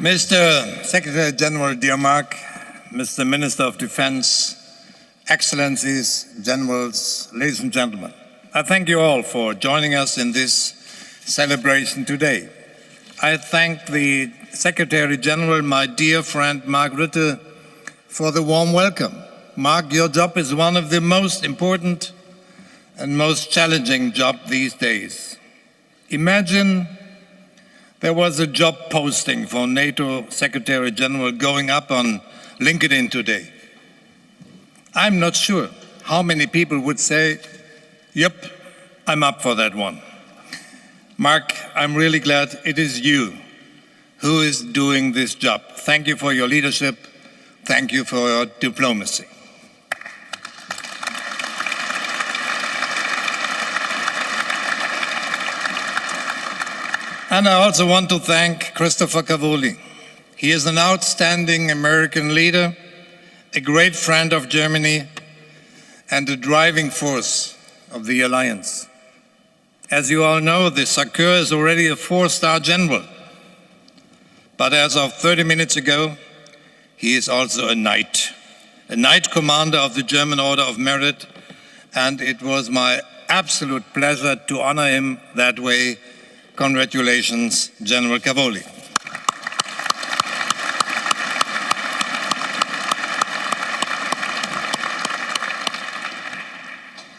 Mr. Secretary General dear Mark, Mr. Minister of Defense, Excellencies, Generals, ladies and gentlemen, I thank you all for joining us in this celebration today. I thank the Secretary General, my dear friend Mark Rutte, for the warm welcome. Mark, your job is one of the most important and most challenging jobs these days. Imagine there was a job posting for NATO Secretary General going up on LinkedIn today. I'm not sure how many people would say, yep, I'm up for that one. Mark, I'm really glad it is you who is doing this job. Thank you for your leadership. Thank you for your diplomacy. And I also want to thank Christopher Cavoli. He is an outstanding American leader, a great friend of Germany, and a driving force of the alliance. As you all know, the SACEUR is already a 4-star general. But as of 30 minutes ago, he is also a knight commander of the German Order of Merit, and it was my absolute pleasure to honor him that way. Congratulations, General Cavoli.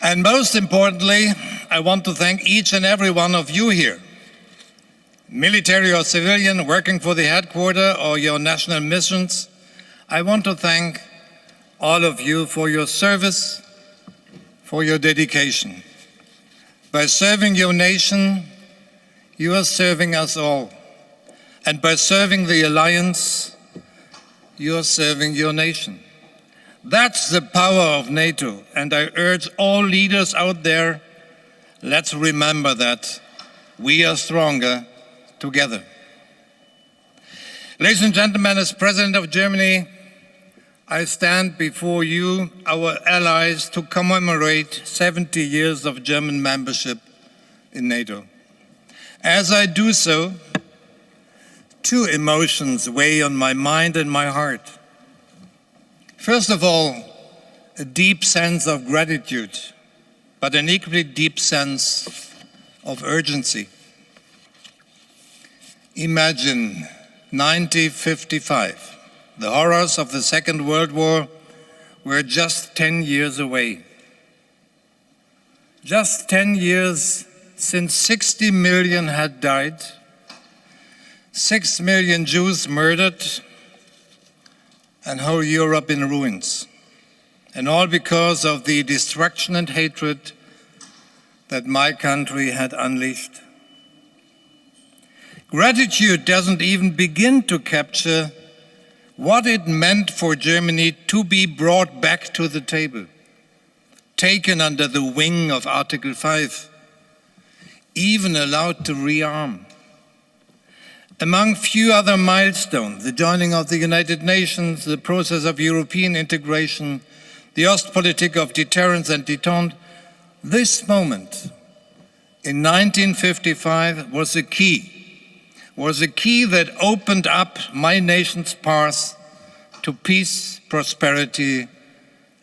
And most importantly, I want to thank each and every one of you here, military or civilian, working for the headquarters or your national missions. I want to thank all of you for your service, for your dedication. By serving your nation, you are serving us all. And by serving the alliance, you are serving your nation. That's the power of NATO, and I urge all leaders out there, let's remember that we are stronger together. Ladies and gentlemen, as President of Germany, I stand before you, our allies, to commemorate 70 years of German membership in NATO. As I do so, two emotions weigh on my mind and my heart. First of all, a deep sense of gratitude, but an equally deep sense of urgency. Imagine 1955. The horrors of the Second World War were just 10 years away. Just 10 years since 60 million had died, 6 million Jews murdered, and whole Europe in ruins. And all because of the destruction and hatred that my country had unleashed. Gratitude doesn't even begin to capture what it meant for Germany to be brought back to the table, taken under the wing of Article 5, even allowed to rearm. Among few other milestones, the joining of the United Nations, the process of European integration, the Ostpolitik of deterrence and detente, this moment in 1955 was a key that opened up my nation's path to peace, prosperity,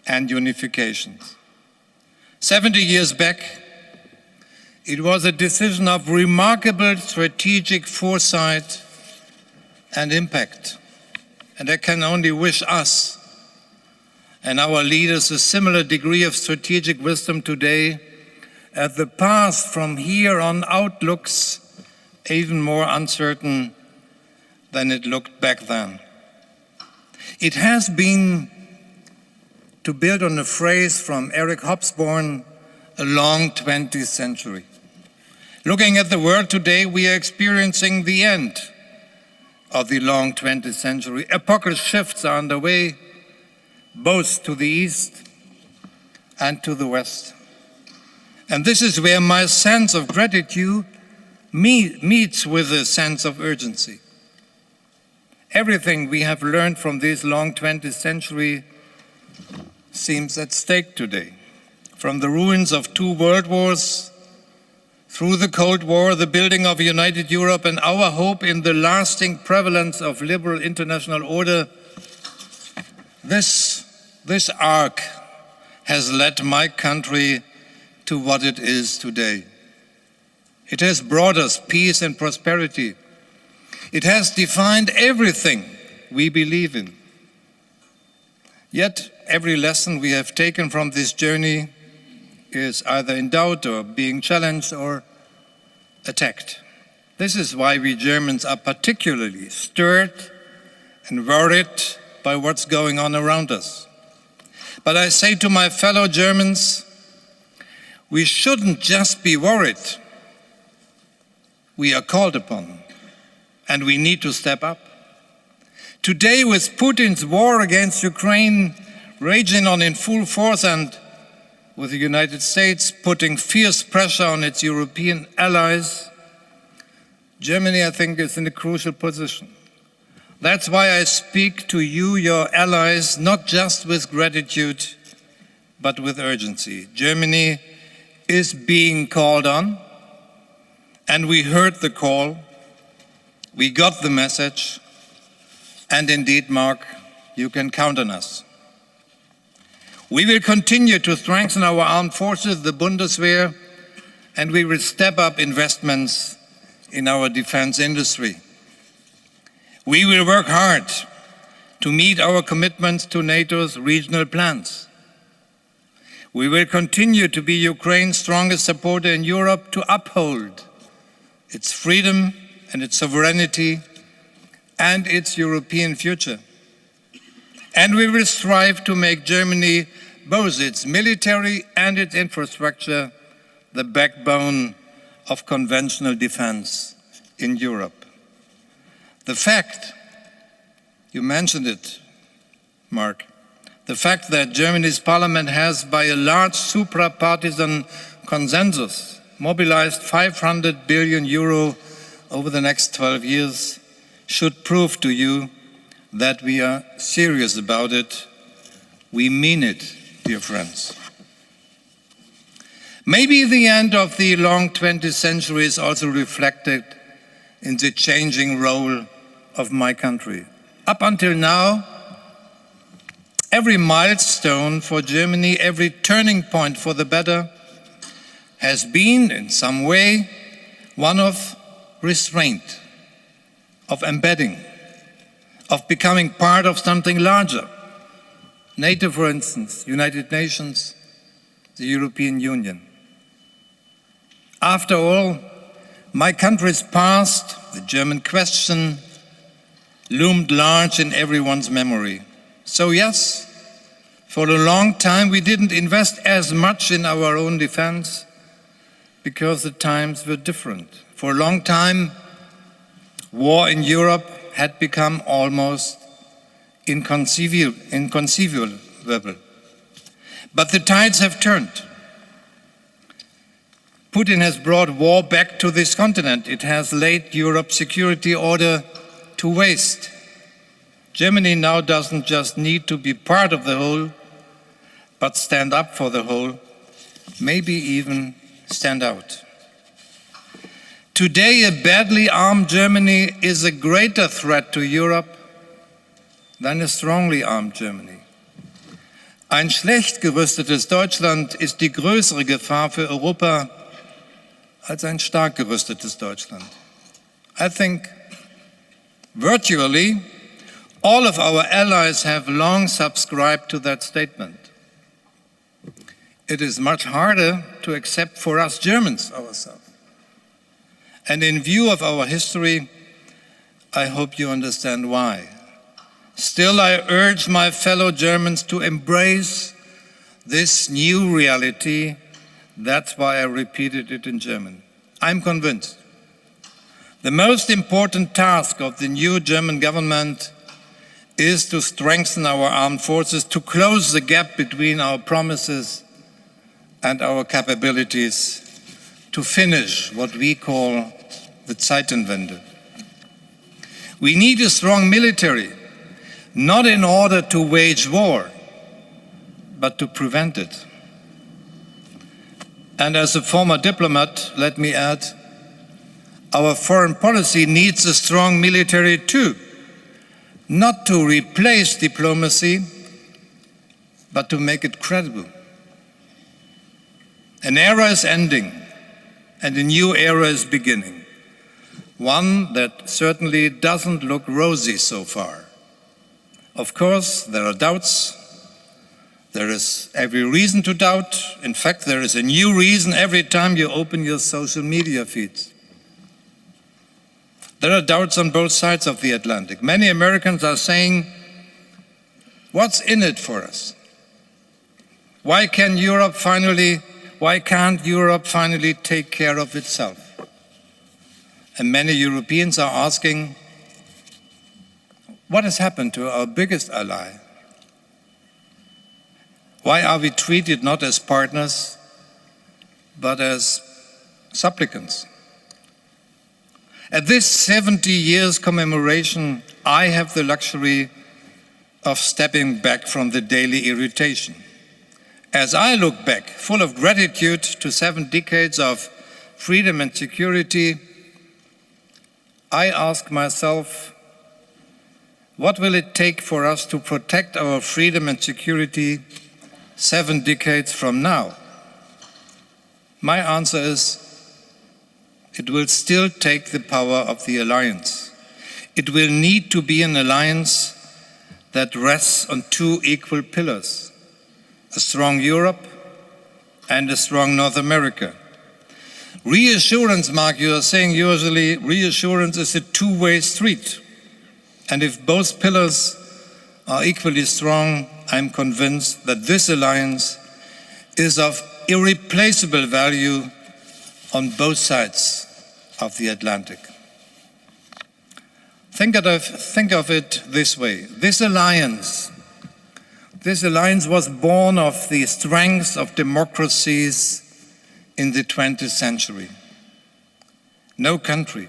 and unification. 70 years back, it was a decision of remarkable strategic foresight and impact. And I can only wish us and our leaders a similar degree of strategic wisdom today, as the path from here on out looks even more uncertain than it looked back then. It has been, to build on a phrase from Eric Hobsbawm, a long 20th century. Looking at the world today, we are experiencing the end of the long 20th century. Epochal shifts are underway, both to the east and to the west. And this is where my sense of gratitude meets with a sense of urgency. Everything we have learned from this long 20th century seems at stake today. From the ruins of 2 world wars through the Cold War, the building of a united Europe, and our hope in the lasting prevalence of liberal international order, this arc has led my country to what it is today. It has brought us peace and prosperity. It has defined everything we believe in. Yet, every lesson we have taken from this journey is either in doubt or being challenged or attacked. This is why we Germans are particularly stirred and worried by what's going on around us. But I say to my fellow Germans, we shouldn't just be worried. We are called upon, and we need to step up. Today, with Putin's war against Ukraine raging on in full force and with the United States putting fierce pressure on its European allies, Germany, I think, is in a crucial position. That's why I speak to you, your allies, not just with gratitude, but with urgency. Germany is being called on, and we heard the call, we got the message, and indeed, Mark, you can count on us. We will continue to strengthen our armed forces, the Bundeswehr, and we will step up investments in our defense industry. We will work hard to meet our commitments to NATO's regional plans. We will continue to be Ukraine's strongest supporter in Europe to uphold its freedom and its sovereignty and its European future. And we will strive to make Germany, both its military and its infrastructure, the backbone of conventional defense in Europe. The fact, you mentioned it, Mark, the fact that Germany's parliament has, by a large supra-partisan consensus, mobilized 500 billion euro over the next 12 years should prove to you that we are serious about it. We mean it, dear friends. Maybe the end of the long 20th century is also reflected in the changing role of my country. Up until now, every milestone for Germany, every turning point for the better, has been, in some way, one of restraint, of embedding, of becoming part of something larger. NATO, for instance, United Nations, the European Union. After all, my country's past, the German question, loomed large in everyone's memory. So yes, for a long time we didn't invest as much in our own defense because the times were different. For a long time, war in Europe had become almost inconceivable. But the tides have turned. Putin has brought war back to this continent. It has laid Europe's security order to waste. Germany now doesn't just need to be part of the whole, but stand up for the whole, maybe even stand out. Today, a badly armed Germany is a greater threat to Europe than a strongly armed Germany. Ein schlecht gerüstetes Deutschland ist die größere Gefahr für Europa als ein stark gerüstetes Deutschland. I think virtually all of our allies have long subscribed to that statement. It is much harder to accept for us Germans ourselves. And in view of our history, I hope you understand why. Still, I urge my fellow Germans to embrace this new reality. That's why I repeated it in German. I'm convinced the most important task of the new German government is to strengthen our armed forces, to close the gap between our promises and our capabilities, to finish what we call the Zeitenwende. We need a strong military, not in order to wage war, but to prevent it. And as a former diplomat, let me add, our foreign policy needs a strong military too, not to replace diplomacy, but to make it credible. An era is ending, and a new era is beginning. One that certainly doesn't look rosy so far. Of course, there are doubts. There is every reason to doubt. In fact, there is a new reason every time you open your social media feeds. There are doubts on both sides of the Atlantic. Many Americans are saying, what's in it for us? Why can't Europe finally take care of itself? And many Europeans are asking, what has happened to our biggest ally? Why are we treated not as partners, but as supplicants? At this 70 years commemoration, I have the luxury of stepping back from the daily irritation. As I look back, full of gratitude to 7 decades of freedom and security, I ask myself, what will it take for us to protect our freedom and security 7 decades from now? My answer is, it will still take the power of the alliance. It will need to be an alliance that rests on 2 equal pillars, a strong Europe and a strong North America. Reassurance, Mark, you are saying usually reassurance is a two-way street. And if both pillars are equally strong, I'm convinced that this alliance is of irreplaceable value on both sides of the Atlantic. Think of it this way. This alliance was born of the strength of democracies in the 20th century. No country,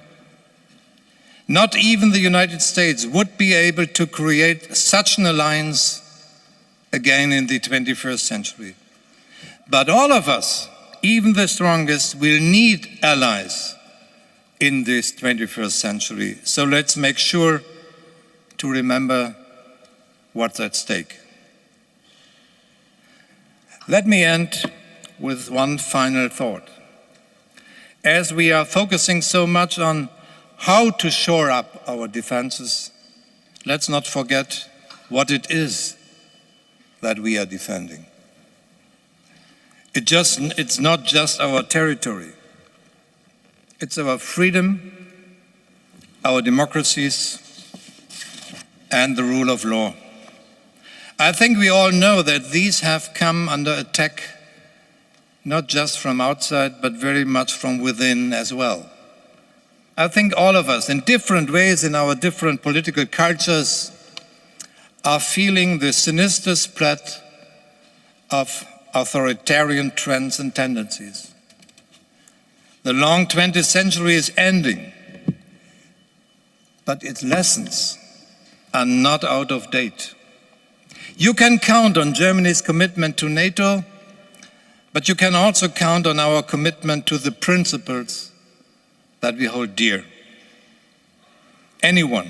not even the United States, would be able to create such an alliance again in the 21st century. But all of us, even the strongest, will need allies in this 21st century. So let's make sure to remember what's at stake. Let me end with one final thought. As we are focusing so much on how to shore up our defenses, let's not forget what it is that we are defending. It's not just our territory. It's our freedom, our democracies, and the rule of law. I think we all know that these have come under attack, not just from outside, but very much from within as well. I think all of us, in different ways, in our different political cultures, are feeling the sinister spread of authoritarian trends and tendencies. The long 20th century is ending, but its lessons are not out of date. You can count on Germany's commitment to NATO, but you can also count on our commitment to the principles that we hold dear. Anyone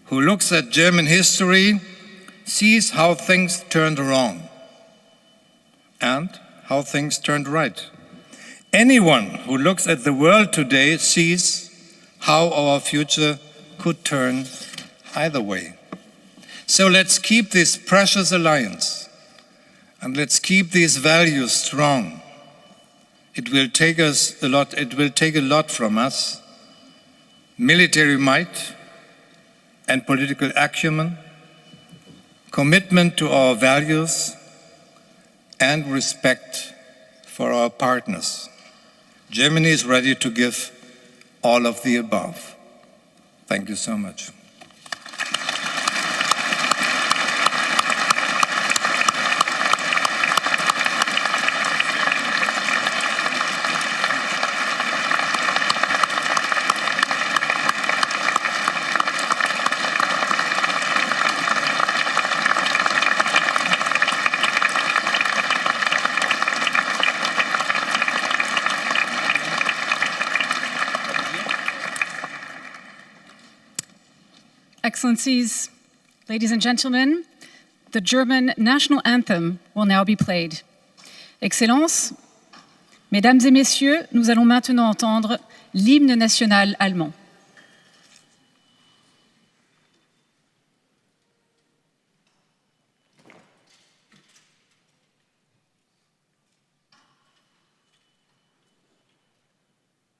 who looks at German history sees how things turned wrong and how things turned right. Anyone who looks at the world today sees how our future could turn either way. So let's keep this precious alliance and let's keep these values strong. It will take a lot from us: military might and political acumen, commitment to our values, and respect for our partners. Germany is ready to give all of the above. Thank you so much. Excellencies, ladies and gentlemen, the German national anthem will now be played. Excellences, Mesdames et Messieurs, nous allons maintenant entendre l'hymne national allemand.